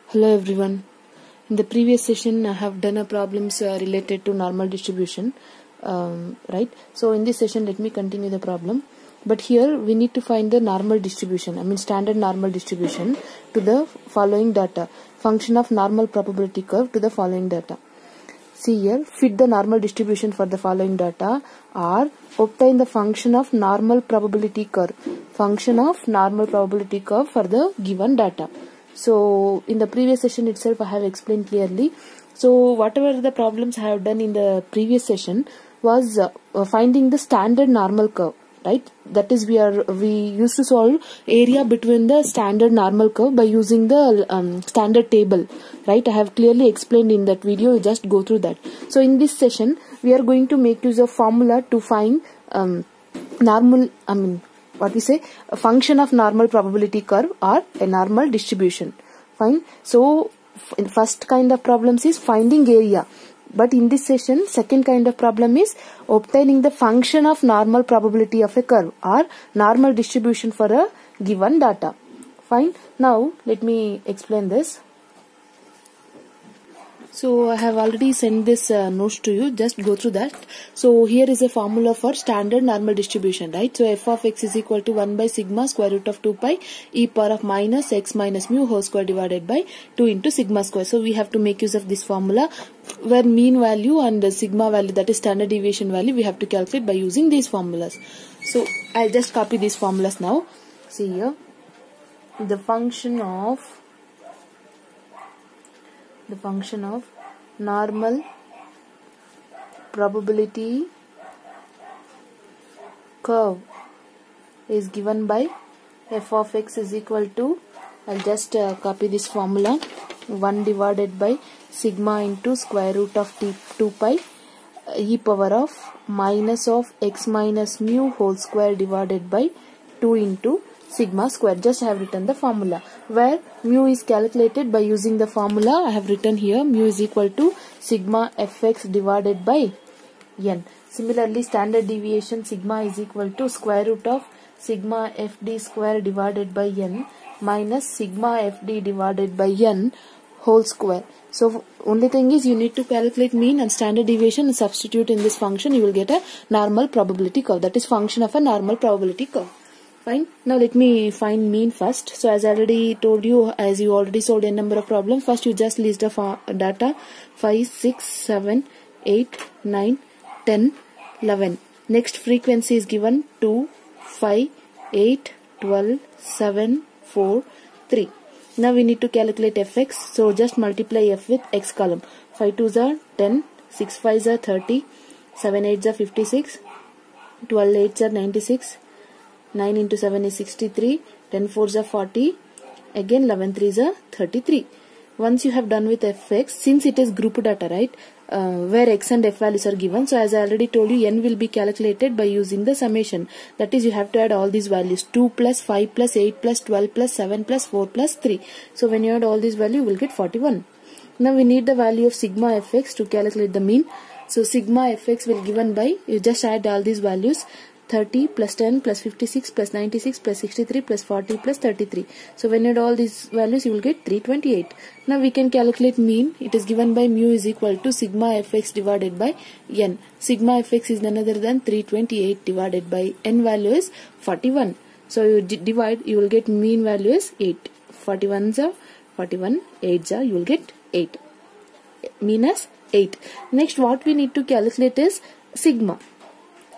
Hello everyone. In the previous session I have done a problems related to normal distribution, right? So in this session let me continue the problem, but here we need to find the normal distribution, standard normal distribution to the following data, function of normal probability curve to the following data. See here, fit the normal distribution for the following data or obtain the function of normal probability curve for the given data. So in the previous session itself I have explained clearly. So whatever the problems I have done in the previous session was finding the standard normal curve, right? That is we used to solve area between the standard normal curve by using the standard table, right? I have clearly explained in that video. You just go through that. So in this session we are going to make use of formula to find a function of normal probability curve or a normal distribution. Fine. So in first kind of problems is finding area, but in this session second kind of problem is obtaining the function of normal probability of a curve or normal distribution for a given data. Fine. Now let me explain this. So I have already sent this notes to you, just go through that. So here is a formula for standard normal distribution, right? So f of x is equal to 1 by sigma square root of 2 pi e power of minus x minus mu whole square divided by 2 into sigma square. So we have to make use of this formula where mean value and the sigma value, that is standard deviation value, we have to calculate by using these formulas. So I'll just copy these formulas now. See here, the function of normal probability curve is given by f of x is equal to, I'll just copy this formula, 1 divided by sigma into square root of 2 pi e power of minus of x minus mu whole square divided by 2 into sigma square. Just I have written the formula where mu is calculated by using the formula. I have written here mu is equal to sigma fx divided by n. Similarly, standard deviation sigma is equal to square root of sigma fd square divided by n minus sigma fd divided by n whole square. So only thing is you need to calculate mean and standard deviation and substitute in this function. You will get a normal probability curve, that is function of a normal probability curve. Fine. Now let me find mean first. So as I already told you, as you already solved a number of problems, first you just list the data 5, 6, 7, 8, 9, 10, 11. Next frequency is given 2, 5, 8, 12, 7, 4, 3. Now we need to calculate fx. So just multiply f with x column. 5 2s are 10, 6 5s are 30, 7 8s are 56, 12 8s are 96, 9 into 7 is 63, 10 4s are 40, again 11 3s are 33. Once you have done with fx, since it is group data, right, where x and f values are given, so as I already told you, n will be calculated by using the summation. That is, you have to add all these values, 2 plus 5 plus 8 plus 12 plus 7 plus 4 plus 3. So when you add all these values, you will get 41. Now we need the value of sigma fx to calculate the mean. So sigma fx will given by, you just add all these values, 30 plus 10 plus 56 plus 96 plus 63 plus 40 plus 33. So when you add all these values, you will get 328. Now we can calculate mean. It is given by mu is equal to sigma fx divided by n. Sigma fx is none other than 328 divided by n value is 41. So you divide, you will get mean value is 8. 41s are 41, 8s are, you will get 8. Mean as 8. Next what we need to calculate is sigma.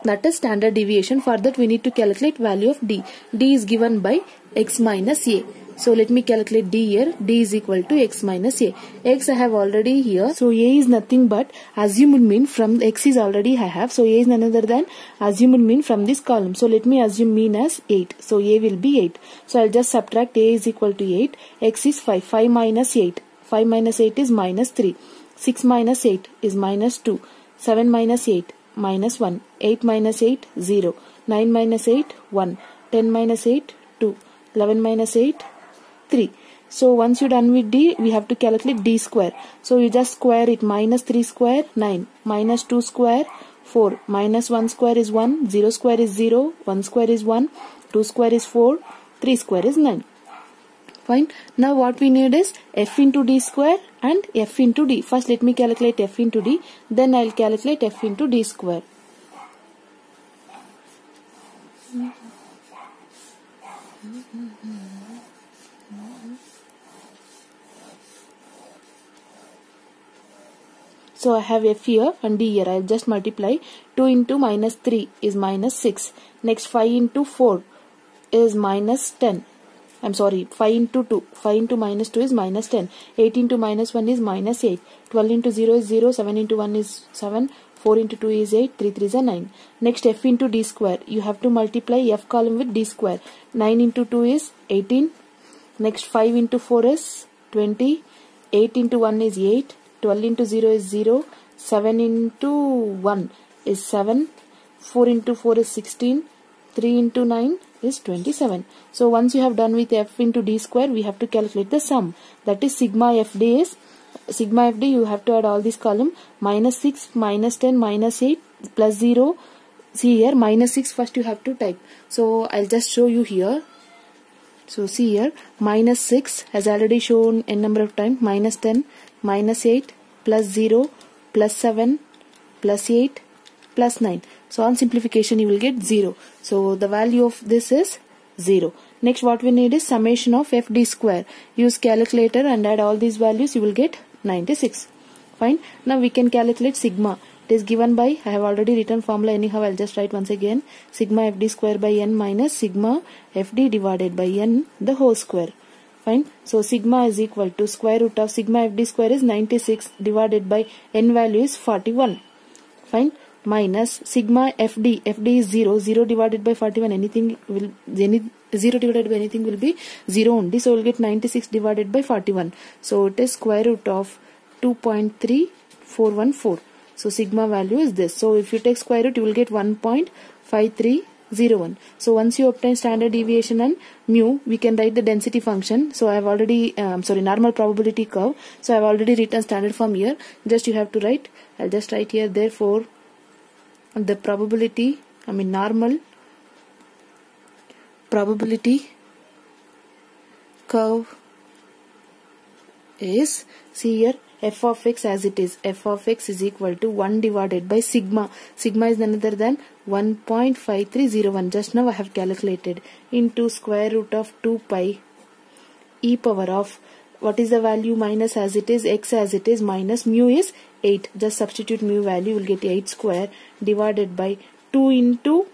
That is standard deviation. For that we need to calculate value of d. D is given by x minus a. So let me calculate d here. D is equal to x minus a. X I have already here. So a is nothing but assumed mean from x is already I have. So a is none other than assumed mean from this column. So let me assume mean as 8. So a will be 8. So I'll just subtract a is equal to 8. X is 5. 5 minus 8. 5 minus 8 is minus 3. 6 minus 8 is minus 2. 7 minus 8. Minus 1, 8 minus 8, 0, 9 minus 8, 1, 10 minus 8, 2, 11 minus 8, 3. So once you're done with d, we have to calculate d square. So you just square it, minus 3 square, 9, minus 2 square, 4, minus 1 square is 1, 0 square is 0, 1 square is 1, 2 square is 4, 3 square is 9. Fine. Now what we need is f into d square and f into d. First let me calculate f into d, then I'll calculate f into d square. So I have f here and d here. I'll just multiply. 2 into minus 3 is minus 6. Next 5 into 4 is minus 10. I'm sorry, 5 into 2. 5 into minus 2 is minus 10. 8 into minus 1 is minus 8. 12 into 0 is 0. 7 into 1 is 7. 4 into 2 is 8. 3 3 is 9. Next f into d square. You have to multiply f column with d square. 9 into 2 is 18. Next 5 into 4 is 20. 8 into 1 is 8. 12 into 0 is 0. 7 into 1 is 7. 4 into 4 is 16. 3 into 9 is 27. So once you have done with f into d square, we have to calculate the sum. That is sigma fd is, sigma fd you have to add all these column. Minus 6, minus 10, minus 8, plus 0. See here, minus 6 first you have to type. So I'll just show you here. So see here, minus 6 has already shown n number of times. Minus 10, minus 8, plus 0, plus 7, plus 8, plus 9. So on simplification you will get 0. So the value of this is 0. Next what we need is summation of fd square. Use calculator and add all these values, you will get 96. Fine. Now we can calculate sigma. It is given by, I have already written formula anyhow, I'll just write once again. Sigma fd square by n minus sigma fd divided by n the whole square. Fine. So sigma is equal to square root of sigma fd square is 96 divided by n value is 41. Fine. Minus sigma fd. Fd is 0. 0 divided by 41. 0 divided by anything will be 0 only. So we'll get 96 divided by 41. So it is square root of 2.3414. So sigma value is this. So if you take square root, you will get 1.5301. So once you obtain standard deviation and mu, we can write the density function. So I have already, normal probability curve. So I have already written standard form here. Just you have to write. I'll just write here. Therefore, the probability, normal probability curve is, see here, f of x as it is. F of x is equal to 1 divided by sigma. Sigma is none other than 1.5301. Just now I have calculated into square root of 2 pi e power of, what is the value minus as it is, x as it is, minus mu is 8. Just substitute mu value, you will get 8 square divided by 2 into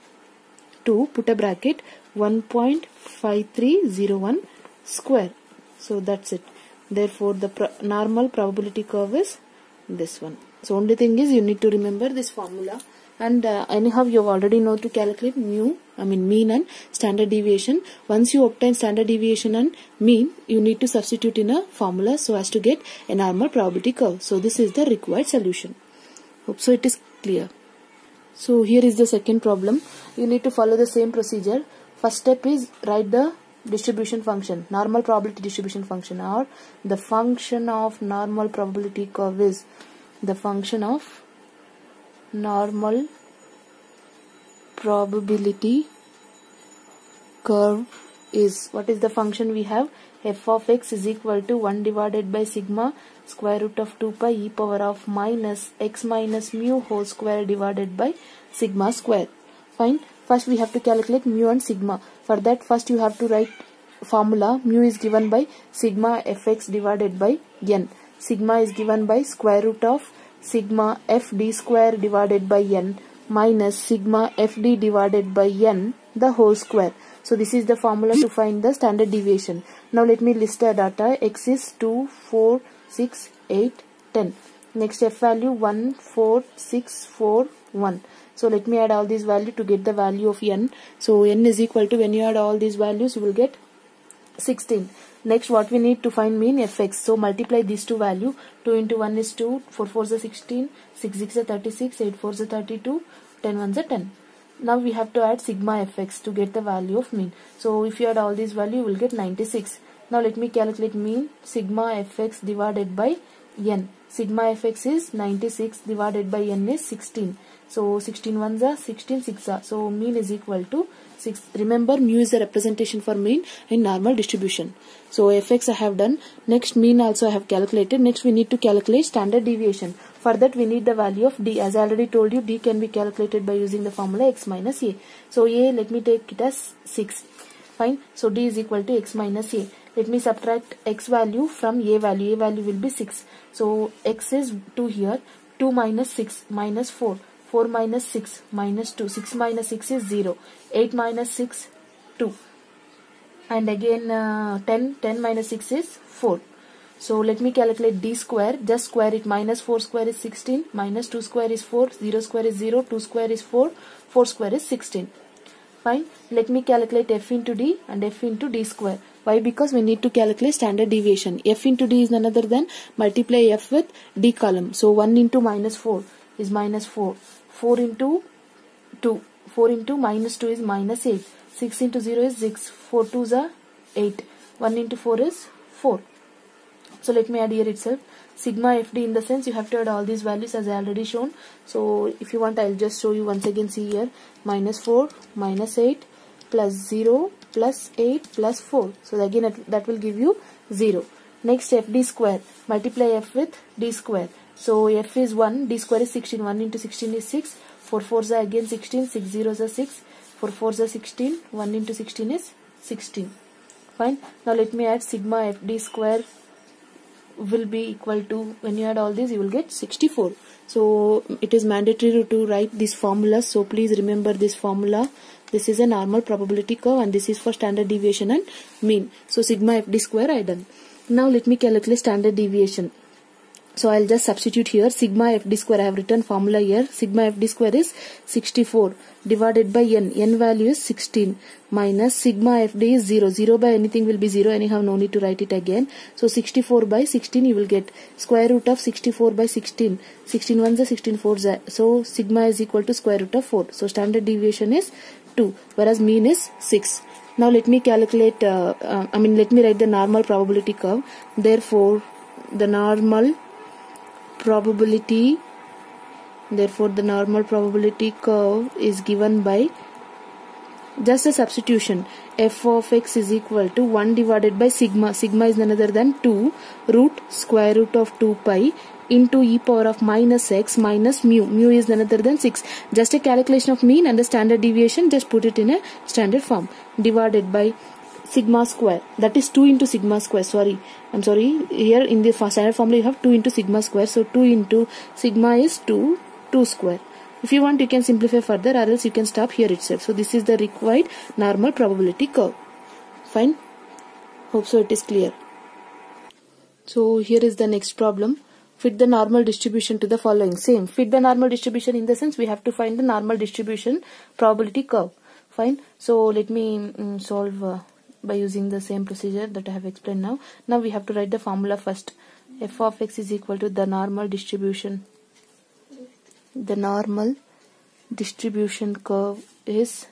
2, put a bracket, 1.5301 square. So that's it. Therefore the normal probability curve is this one. So only thing is you need to remember this formula, and anyhow you already know to calculate mu, mean and standard deviation. Once you obtain standard deviation and mean, you need to substitute in a formula so as to get a normal probability curve. So this is the required solution. Hope so it is clear. So here is the second problem. You need to follow the same procedure. First step is write the distribution function, normal probability distribution function, or the function of normal probability curve is the function of normal probability curve is, what is the function we have? F of x is equal to 1 divided by sigma square root of 2 pi e power of minus x minus mu whole square divided by sigma square. Fine. First we have to calculate mu and sigma. For that first you have to write formula. Mu is given by sigma fx divided by n. Sigma is given by square root of sigma fd square divided by n minus sigma fd divided by n the whole square. So this is the formula to find the standard deviation. Now let me list the data. X is 2, 4, 6, 8, 10. Next f value 1, 4, 6, 4, 1. So let me add all these values to get the value of n. So n is equal to, when you add all these values, you will get 16. Next what we need to find mean fx. So multiply these two values. 2 into 1 is 2, 4 4 is 16, 6 6 is 36, 8 4 is 32, 10 1 is 10. Now we have to add sigma fx to get the value of mean. So if you add all these values, you will get 96. Now let me calculate mean. Sigma fx divided by n. Sigma fx is 96 divided by n is 16. So 16 ones are 16 6 are. So mean is equal to 6. Remember, mu is a representation for mean in normal distribution. So fx I have done. Next, mean also I have calculated. Next we need to calculate standard deviation. For that we need the value of d. As I already told you, d can be calculated by using the formula x minus a. So a, let me take it as 6. Fine. So d is equal to x minus a. Let me subtract x value from a value. A value will be 6. So x is 2 here. 2 minus 6 minus 4. 4 minus 6 minus 2. 6 minus 6 is 0. 8 minus 6, 2. And again 10 minus 6 is 4. So let me calculate d square. Just square it. Minus 4 square is 16. Minus 2 square is 4. 0 square is 0. 2 square is 4. 4 square is 16. Fine. Let me calculate f into d and f into d square. Why? Because we need to calculate standard deviation. F into d is none other than multiply f with d column. So 1 into minus 4 is minus 4. 4 into 2. 4 into minus 2 is minus 8. 6 into 0 is 6. 4 2s are 8. 1 into 4 is 4. So let me add here itself. Sigma fd, in the sense you have to add all these values as I already shown. So if you want, I'll just show you once again. See here, minus 4 minus 8 plus 0 plus 8 plus 4. So again that will give you 0. Next, fd square. Multiply f with d square. So f is 1, d square is 16. 1 into 16 is 6. 4 4s are again 16. 6 zeros are 6. 4 4s are 16. 1 into 16 is 16. Fine. Now let me add sigma fd square will be equal to, when you add all these you will get 64. So it is mandatory to write this formula. So please remember this formula. This is a normal probability curve and this is for standard deviation and mean. So sigma fd square I done. Now let me calculate standard deviation. So I'll just substitute here sigma fd square. I have written formula here. Sigma fd square is 64 divided by n. N value is 16 minus sigma fd is 0. 0 by anything will be 0. Anyhow, no need to write it again. So 64 by 16 you will get square root of 64 by 16. 16 ones are 16 fours are. So sigma is equal to square root of 4. So standard deviation is 2, whereas mean is 6. Now let me calculate, let me write the normal probability curve. Therefore, the normal probability curve is given by just a substitution. F of x is equal to 1 divided by sigma. Sigma is none other than 2 root square root of 2 pi into e power of minus x minus mu. Mu is none other than 6. Just a calculation of mean and the standard deviation. Just put it in a standard form. Divided by sigma square, that is 2 into sigma square. I'm sorry, here in the standard formula you have 2 into sigma square. So 2 into sigma is 2 square. If you want, you can simplify further, or else you can stop here itself. So this is the required normal probability curve. Fine. Hope so it is clear. So here is the next problem. Fit the normal distribution to the following. Same. Fit the normal distribution in the sense we have to find the normal distribution probability curve. Fine. So let me solve by using the same procedure that I have explained now. Now we have to write the formula first. F of x is equal to the normal distribution. The normal distribution curve is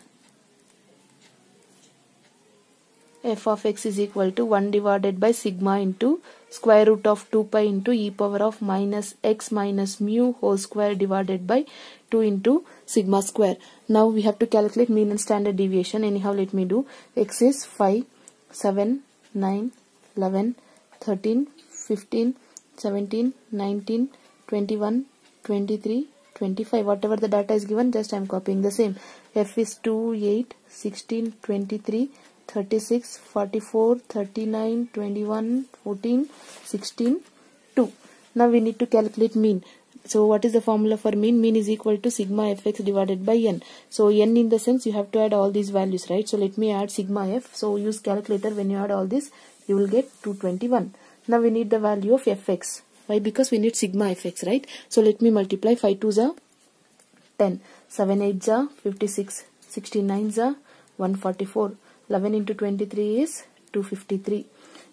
f of x is equal to 1 divided by sigma into square root of 2 pi into e power of minus x minus mu whole square divided by 2 into sigma square. Now we have to calculate mean and standard deviation. Anyhow, let me do. X is 5, 7, 9, 11, 13, 15, 17, 19, 21, 23, 25. Whatever the data is given, just I am copying the same. F is 2, 8, 16, 23, 36, 44, 39, 21, 14, 16, 2. Now we need to calculate mean. So what is the formula for mean? Mean is equal to sigma fx divided by n. So n in the sense you have to add all these values, right? So let me add sigma f. So use calculator. When you add all this, you will get 221. Now we need the value of fx. Why? Because we need sigma fx, right? So let me multiply. 5 2s are 10, 7 8s are 56, 16 9s are 144, 11 into 23 is 253.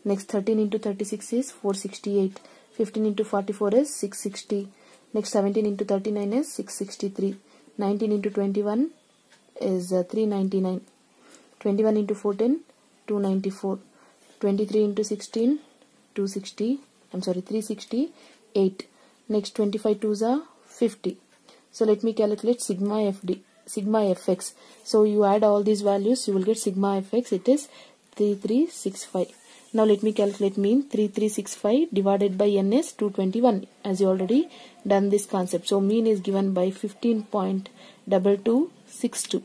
Next 13 into 36 is 468, 15 into 44 is 660. Next 17 into 39 is 663. 19 into 21 is 399. 21 into 14, 294. 23 into 16, 360. 8. Next 25 twos are 50. So let me calculate sigma FD, sigma Fx. So you add all these values, you will get sigma Fx. It is 3365. Now let me calculate mean. 3365 divided by n is 221, as you already done this concept. So mean is given by 15.2262.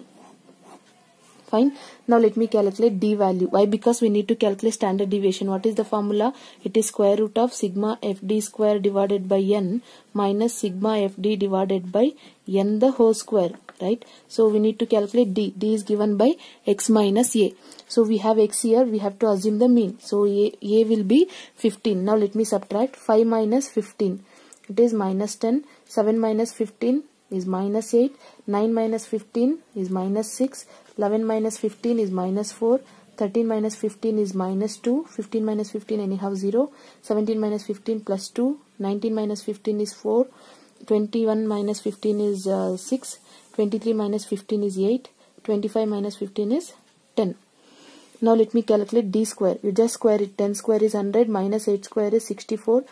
Fine. Now let me calculate d value. Why? Because we need to calculate standard deviation. What is the formula? It is square root of sigma fd square divided by n minus sigma fd divided by n the whole square. Right? So we need to calculate d. D is given by x minus a. So we have x here. We have to assume the mean. So a will be 15. Now let me subtract 5 minus 15. It is minus 10. 7 minus 15 is minus 8. 9 minus 15 is minus 6. 11 minus 15 is minus 4. 13 minus 15 is minus 2. 15 minus 15 anyhow 0. 17 minus 15 plus 2. 19 minus 15 is 4. 21 minus 15 is 6. 23 minus 15 is 8. 25 minus 15 is 10. Now let me calculate d square. You just square it. 10 square is 100. Minus 8 square is 64.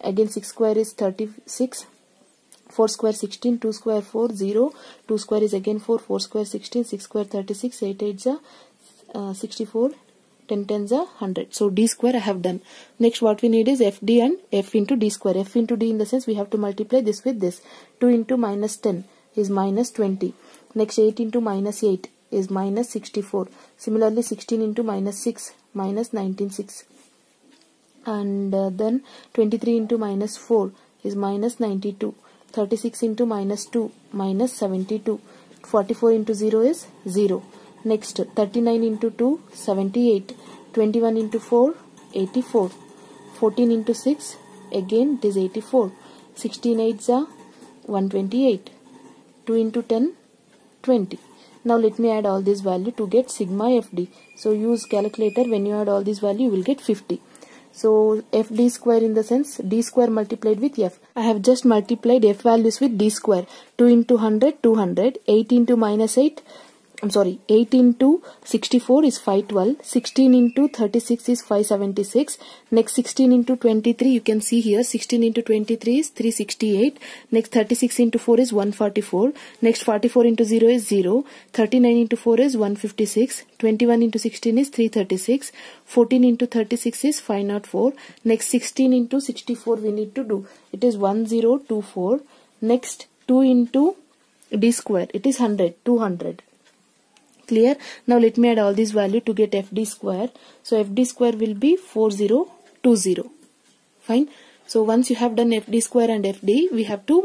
Again 6 square is 36. 4 square 16, 2 square 4, 0, 2 square is again 4, 4 square 16, 6 square 36, 8 8s are 64, 10 10s are 100. So d square I have done. Next what we need is fd and f into d square. F into d in the sense we have to multiply this with this. 2 into minus 10 is minus 20. Next 8 into minus 8 is minus 64. Similarly 16 into minus 6 minus 196. And then 23 into minus 4 is minus 92. 36 into minus 2 minus 72. 44 into 0 is 0. Next 39 into 2 78. 21 into 4 84. 14 into 6 again it is 84. 16 8s are 128. 2 into 10 20. Now let me add all this value to get sigma fd. So use calculator. When you add all this value you will get 50. So fd square in the sense d square multiplied with f. I have just multiplied f values with d square. 2 into 100 200. 8 into minus 8. 8 into 64 is 512. 16 into 36 is 576. Next 16 into 23 you can see here. 16 into 23 is 368. Next 36 into 4 is 144. Next 44 into 0 is 0. 39 into 4 is 156. 21 into 16 is 336. 14 into 36 is 504. Next 16 into 64 we need to do. It is 1024. Next 2 into d square. It is 100. 200. Clear? Now let me add all this value to get fd square. So fd square will be 4020. Fine. So once you have done fd square and fd, we have to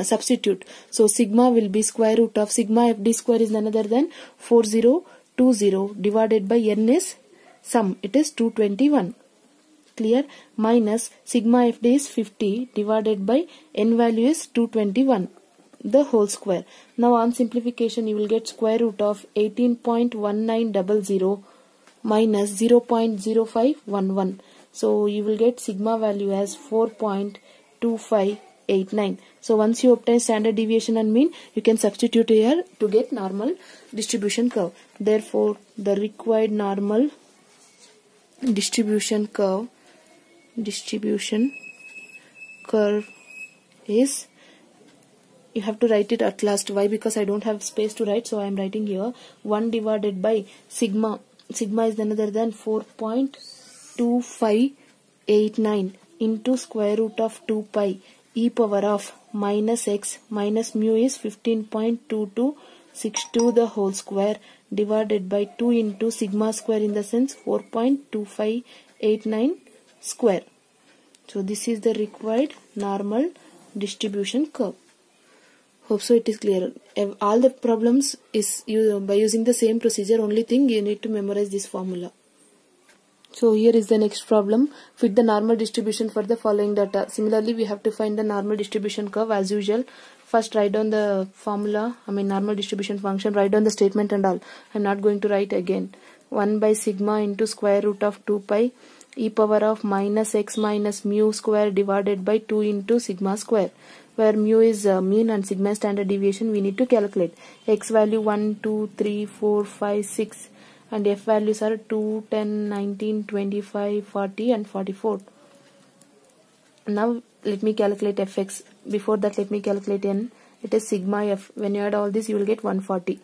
substitute. So sigma will be square root of sigma fd square is none other than 4020 divided by n is sum. It is 221. Clear? Minus sigma fd is 50 divided by n value is 221. The whole square. Now on simplification you will get square root of 18.1900 minus 0.0511. So you will get sigma value as 4.2589. So once you obtain standard deviation and mean, you can substitute here to get normal distribution curve. Therefore the required normal distribution curve is, you have to write it at last. Why? Because I don't have space to write, so I am writing here 1 divided by sigma. Sigma is none other than 4.2589 into square root of 2 pi e power of minus x minus mu is 15.2262 the whole square divided by 2 into sigma square in the sense 4.2589 square. So this is the required normal distribution curve. Hope so it is clear. All the problems is by using the same procedure. Only thing you need to memorize this formula. So here is the next problem. Fit the normal distribution for the following data. Similarly we have to find the normal distribution curve as usual. First write down the formula, normal distribution function, write down the statement and all. I am not going to write again. 1 by sigma into square root of 2 pi e power of minus x minus mu square divided by 2 into sigma square. Where mu is mean and sigma standard deviation, we need to calculate. X value 1, 2, 3, 4, 5, 6 and f values are 2, 10, 19, 25, 40 and 44. Now let me calculate fx. Before that, let me calculate n. It is sigma f. When you add all this, you will get 140.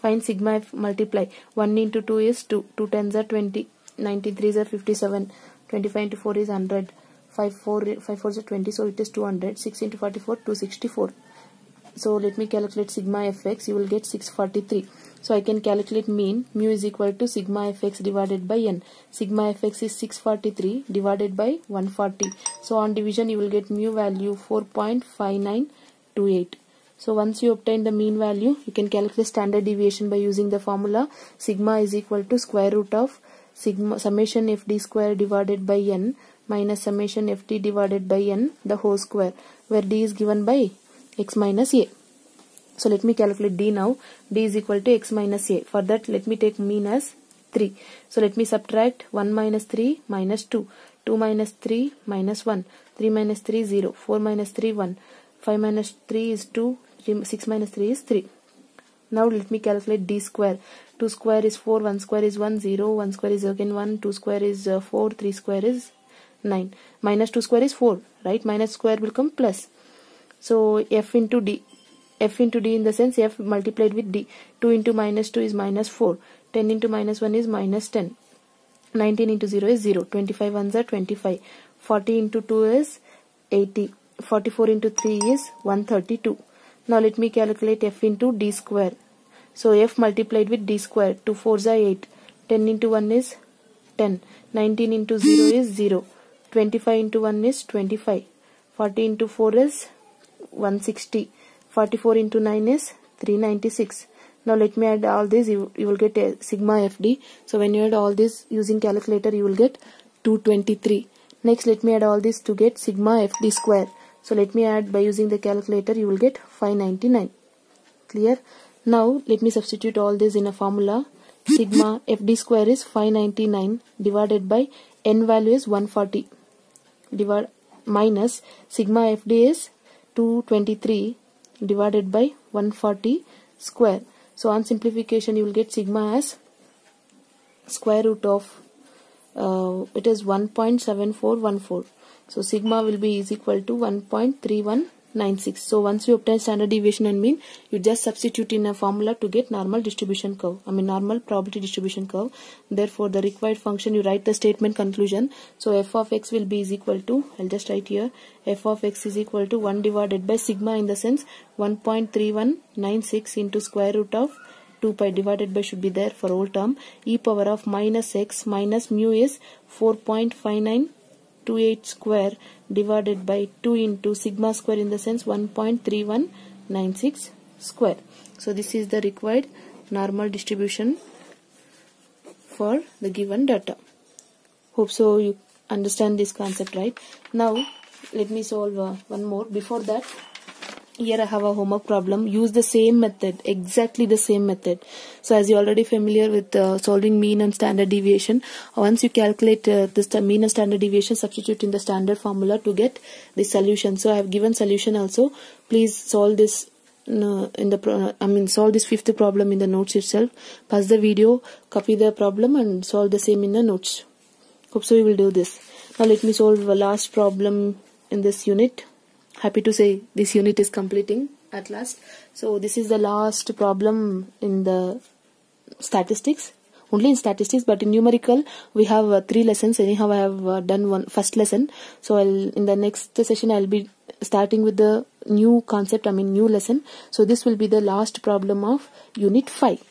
Find sigma f, multiply. 1 into 2 is 2. 2 tens are 20. 93s are 57. 25 into 4 is 100. 5 4s are 20, so it is 200. 6 into 44, 264. So let me calculate sigma fx. You will get 643. So I can calculate mean. Mu is equal to sigma fx divided by n. Sigma fx is 643 divided by 140. So on division you will get mu value 4.5928. So once you obtain the mean value, you can calculate standard deviation by using the formula sigma is equal to square root of sigma summation fd square divided by n minus summation ft divided by n the whole square, where d is given by x minus a. So let me calculate d now. D is equal to x minus a. For that, let me take mean as 3. So let me subtract 1 minus 3 minus 2. 2 minus 3 minus 1. 3 minus 3 0. 4 minus 3 1. 5 minus 3 is 2. 6 minus 3 is 3. Now let me calculate d square. 2 square is 4. 1 square is 1. 0. 1 square is again 1. 2 square is 4. 3 square is 9. Minus 2 square is 4. Right? Minus square will come plus. So f into d. F into d in the sense f multiplied with d. 2 into minus 2 is minus 4. 10 into minus 1 is minus 10. 19 into 0 is 0. 25 ones are 25. 40 into 2 is 80. 44 into 3 is 132. Now let me calculate f into d square. So f multiplied with d square. 2 4s are 8. 10 into 1 is 10. 19 into 0 is 0. 25 into 1 is 25. 40 into 4 is 160. 44 into 9 is 396. Now let me add all this. You will get a sigma fd. So when you add all this using calculator, you will get 223. Next, let me add all this to get sigma fd square. So let me add by using the calculator. You will get 599. Clear? Now let me substitute all this in a formula. Sigma fd square is 599 divided by n value is 140 minus sigma fd is 223 divided by 140 square. So on simplification, you will get sigma as square root of it is 1.7414. So sigma will be is equal to 1.3196. So once you obtain standard deviation and mean, you just substitute in a formula to get normal distribution curve. Normal probability distribution curve. Therefore, the required function, you write the statement conclusion. So f of x will be is equal to, I'll just write here, f of x is equal to 1 divided by sigma in the sense 1.3196 into square root of 2 pi divided by should be there for whole term, e power of minus x minus mu is 4.5928 square divided by 2 into sigma square in the sense 1.3196 square. So this is the required normal distribution for the given data. Hope so you understand this concept, right? Now let me solve one more. Before that, here I have a homework problem. Use the same method, exactly the same method. So as you are already familiar with solving mean and standard deviation, once you calculate this mean and standard deviation, substitute in the standard formula to get the solution. So I have given solution also. Please solve this solve this fifth problem in the notes itself. Pause the video, copy the problem and solve the same in the notes. Hope so you will do this. Now let me solve the last problem in this unit. Happy to say this unit is completing at last. So this is the last problem in the statistics. Only in statistics, but in numerical we have 3 lessons. Anyhow, I have done one first lesson. So in the next session I'll be starting with the new concept, new lesson. So this will be the last problem of unit 5.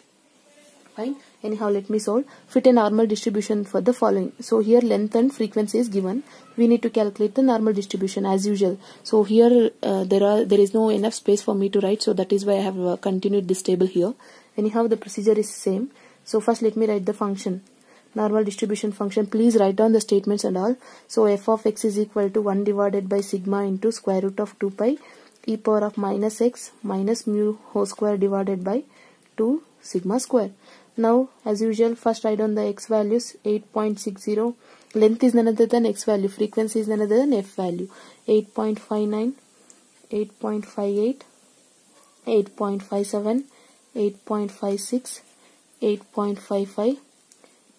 Fine. Anyhow, let me solve. Fit a normal distribution for the following. So here length and frequency is given. We need to calculate the normal distribution as usual. So here there is no enough space for me to write. So that is why I have continued this table here. Anyhow, the procedure is same. So first let me write the function. Normal distribution function. Please write down the statements and all. So f of x is equal to 1 divided by sigma into square root of 2 pi e power of minus x minus mu whole square divided by 2 sigma square. Now, as usual, first write down the x values. 8.60. Length is none other than x value. Frequency is none other than f value. 8.59, 8.58, 8.57, 8.56, 8.55,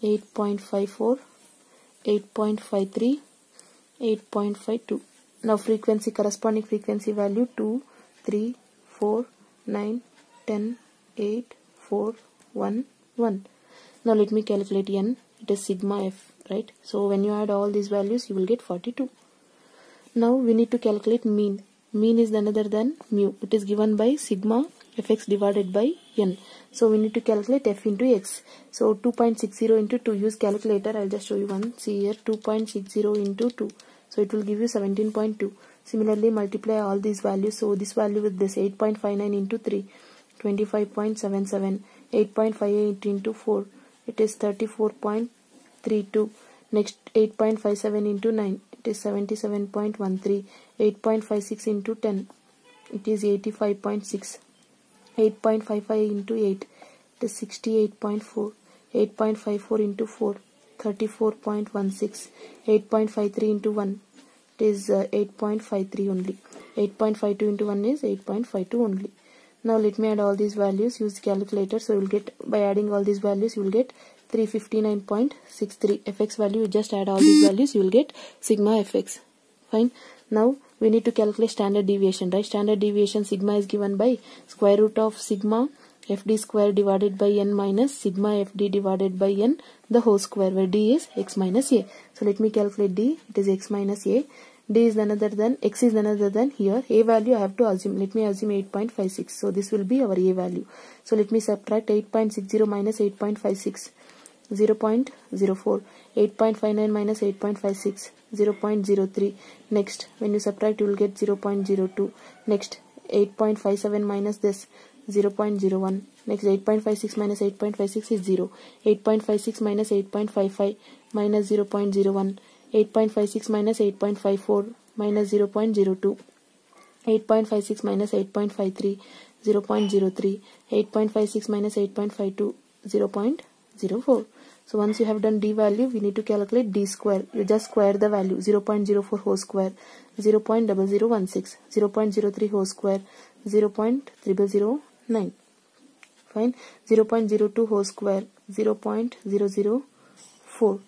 8.54, 8.53, 8.52. Now frequency, corresponding frequency value 2, 3, 4, 9, 10, 8, 4, 1, 1. Now let me calculate n. It is sigma f, right? So when you add all these values, you will get 42. Now we need to calculate mean. Mean is none other than mu. It is given by sigma fx divided by n. So we need to calculate f into x. So 2.60 into 2. Use calculator. I'll just show you one. See here, 2.60 into 2. So it will give you 17.2. Similarly, multiply all these values. So this value with this 8.59 into 3, 25.77. 8.58 into 4, it is 34.32. Next 8.57 into 9, it is 77.13. 8.56 into 10, it is 85.6. 8.55 into 8, it is 68.4. 8.54 into 4, 34.16. 8.53 into 1, it is 8.53 only. 8.52 into 1 is 8.52 only. Now let me add all these values. Use the calculator. So you will get, by adding all these values, you will get 359.63 fx value. You just add all these values, you will get sigma fx. Fine. Now we need to calculate standard deviation, right? Standard deviation sigma is given by square root of sigma fd square divided by n minus sigma fd divided by n the whole square, where d is x minus a. So let me calculate d. It is x minus a. D is none other than, x is none other than, here a value I have to assume. Let me assume 8.56. So this will be our a value. So let me subtract 8.60 minus 8.56, 0.04. 8.59 minus 8.56, 0.03. Next, when you subtract, you will get 0.02. Next, 8.57 minus this, 0.01. Next, 8.56 minus 8.56 is 0. 8.56 minus 8.55 minus 0.01. 8.56 minus 8.54 minus 0.02. 8.56 minus 8.53, 0.03. 8.56 minus 8.52, 0.04. So once you have done d value, we need to calculate d square. You just square the value. 0.04 whole square, 0.0016. 0.03 whole square, 0.0009. Fine. 0.02 whole square, 0.004.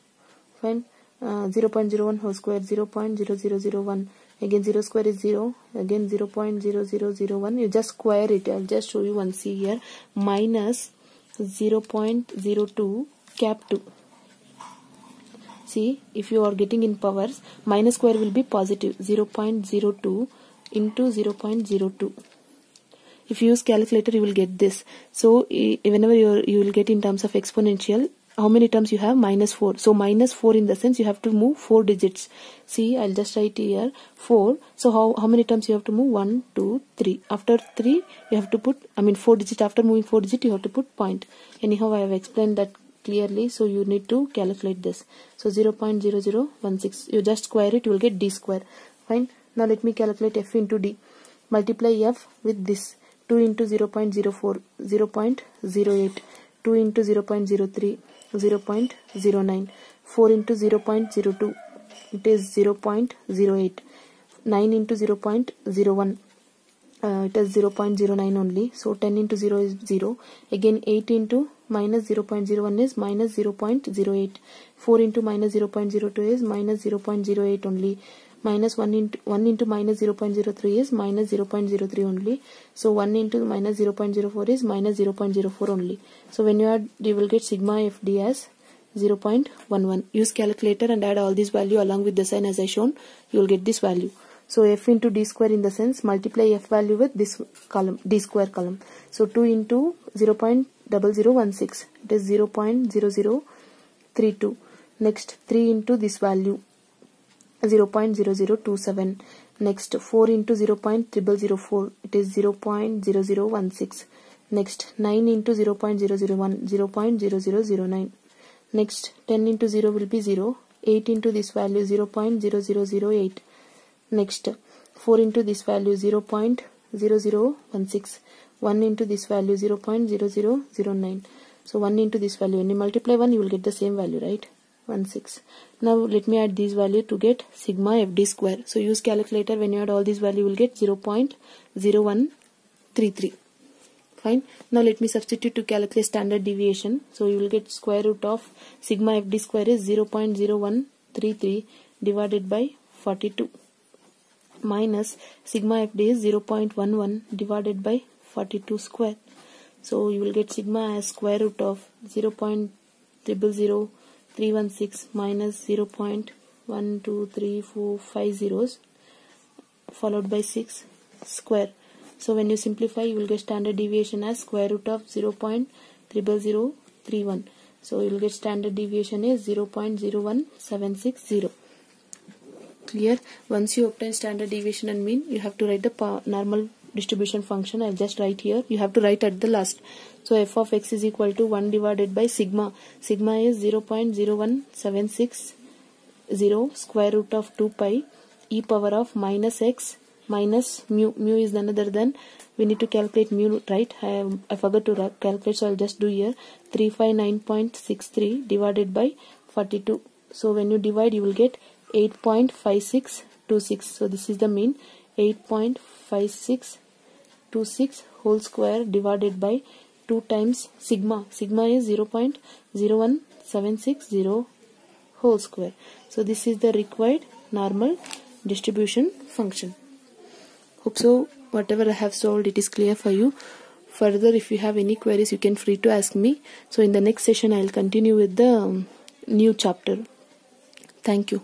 Fine. 0.01 whole square, 0.0001. Again 0 square is 0. Again 0.0001. You just square it. I'll just show you one. See here. Minus 0.02 cap 2. See, if you are getting in powers, minus square will be positive. 0.02 into 0.02. If you use calculator, you will get this. So whenever you will get in terms of exponential, how many terms you have? Minus 4. So minus 4 in the sense you have to move 4 digits. See, I'll just write here 4. So how many terms you have to move? 1, 2, 3. After 3 you have to put, 4 digit. After moving 4 digit you have to put point. Anyhow, I have explained that clearly, so you need to calculate this. So 0.0016. You just square it, you will get d square. Fine. Now let me calculate f into d. Multiply f with this. 2 into 0.04, 0.08. 2 into 0.03, 0.09. 4 into 0.02, it is 0.08. 9 into 0.01, it is 0.09 only. So 10 into 0 is 0. Again 8 into minus 0.01 is minus 0.08. 4 into minus 0.02 is minus 0.08 only. Minus 1 into minus 0.03 is minus 0.03 only. So 1 into minus 0.04 is minus 0.04 only. So when you add, you will get sigma fd as 0.11. Use calculator and add all this value along with the sign as I shown. You will get this value. So f into d square, in the sense multiply f value with this column, d square column. So 2 into 0.0016, it is 0.0032. Next 3 into this value, 0.0027. Next 4 into 0.0004, it is 0.0016. Next 9 into 0.001, 0.0009. Next 10 into 0 will be 0. 8 into this value, 0.0008. Next 4 into this value, 0.0016. 1 into this value, 0.0009. So 1 into this value, when you multiply 1, you will get the same value, right? 16. Now let me add these value to get sigma fd square. So use calculator. When you add all these value, you will get 0.0133. Fine. Now let me substitute to calculate standard deviation. So you will get square root of sigma fd square is 0.0133 divided by 42. minus sigma FD is 0.11 divided by 42 square. So you will get sigma as square root of 0.000316 minus 0.123450 zeros followed by 6 square. So when you simplify, you will get standard deviation as square root of 0.00031. So you will get standard deviation is 0.01760. Clear? Once you obtain standard deviation and mean, you have to write the normal distribution function. I'll just write here. You have to write at the last. So f of x is equal to 1 divided by sigma. Sigma is 0.01760 square root of 2 pi e power of minus x minus mu. Mu is none other than, we need to calculate mu, right? I forgot to calculate, so I'll just do here 359.63 divided by 42. So when you divide, you will get 8.5626. So this is the mean, 8.5626 whole square divided by 2 times sigma. Sigma is 0.01760 whole square. So this is the required normal distribution function. Hope so whatever I have solved, it is clear for you. Further, if you have any queries, you can free to ask me. So in the next session, I will continue with the new chapter. Thank you.